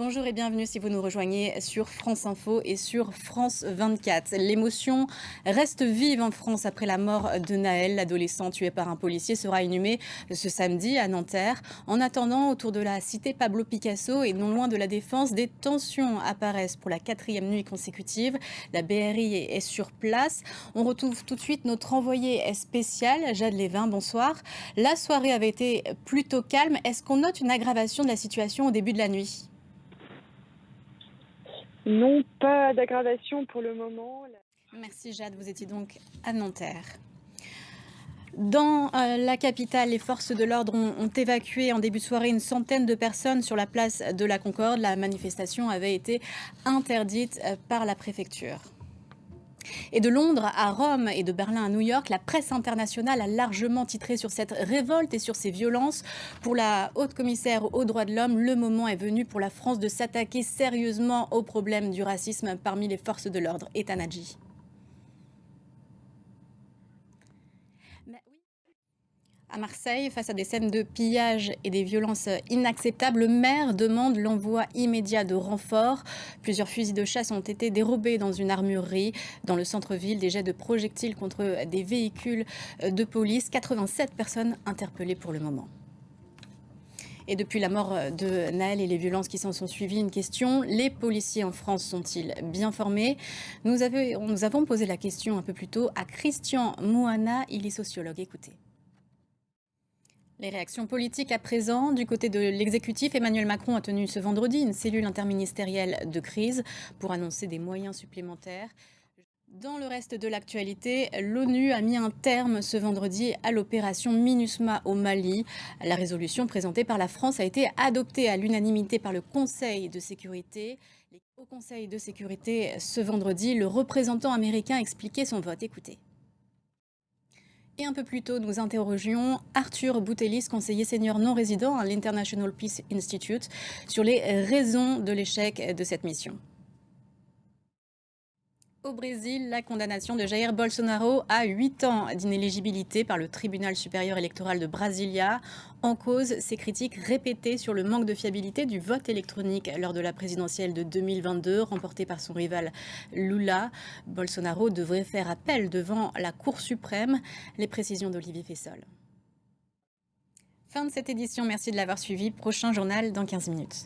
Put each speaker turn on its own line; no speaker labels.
Bonjour et bienvenue si vous nous rejoignez sur France Info et sur France 24. L'émotion reste vive en France après la mort de Naël. L'adolescent tué par un policier sera inhumé ce samedi à Nanterre. En attendant, autour de la cité Pablo Picasso et non loin de la Défense, des tensions apparaissent pour la 4e nuit consécutive. La BRI est sur place. On retrouve tout de suite notre envoyé spécial, Jade Lévin. Bonsoir. La soirée avait été plutôt calme. Est-ce qu'on note une aggravation de la situation au début de la nuit ?
Non, pas d'aggravation pour le moment.
Merci Jade, vous étiez donc à Nanterre. Dans la capitale, les forces de l'ordre ont évacué en début de soirée une centaine de personnes sur la place de la Concorde. La manifestation avait été interdite par la préfecture. Et de Londres à Rome et de Berlin à New York, la presse internationale a largement titré sur cette révolte et sur ces violences. Pour la haute commissaire aux droits de l'homme, le moment est venu pour la France de s'attaquer sérieusement au problème du racisme parmi les forces de l'ordre. Ethan Hadji. À Marseille, face à des scènes de pillage et des violences inacceptables, le maire demande l'envoi immédiat de renforts. Plusieurs fusils de chasse ont été dérobés dans une armurerie. Dans le centre-ville, des jets de projectiles contre des véhicules de police. 87 personnes interpellées pour le moment. Et depuis la mort de Naël et les violences qui s'en sont suivies, une question: les policiers en France sont-ils bien formés? Nous avons posé la question un peu plus tôt à Christian Mouhana, il est sociologue. Écoutez. Les réactions politiques à présent. Du côté de l'exécutif, Emmanuel Macron a tenu ce vendredi une cellule interministérielle de crise pour annoncer des moyens supplémentaires. Dans le reste de l'actualité, l'ONU a mis un terme ce vendredi à l'opération MINUSMA au Mali. La résolution présentée par la France a été adoptée à l'unanimité par le Conseil de sécurité. Au Conseil de sécurité ce vendredi, le représentant américain expliquait son vote. Écoutez. Et un peu plus tôt, nous interrogions Arthur Boutelis, conseiller senior non résident à l'International Peace Institute, sur les raisons de l'échec de cette mission. Au Brésil, la condamnation de Jair Bolsonaro à 8 ans d'inéligibilité par le tribunal supérieur électoral de Brasilia. En cause, ses critiques répétées sur le manque de fiabilité du vote électronique lors de la présidentielle de 2022, remportée par son rival Lula. Bolsonaro devrait faire appel devant la Cour suprême. Les précisions d'Olivier Fessol. Fin de cette édition, merci de l'avoir suivi. Prochain journal dans 15 minutes.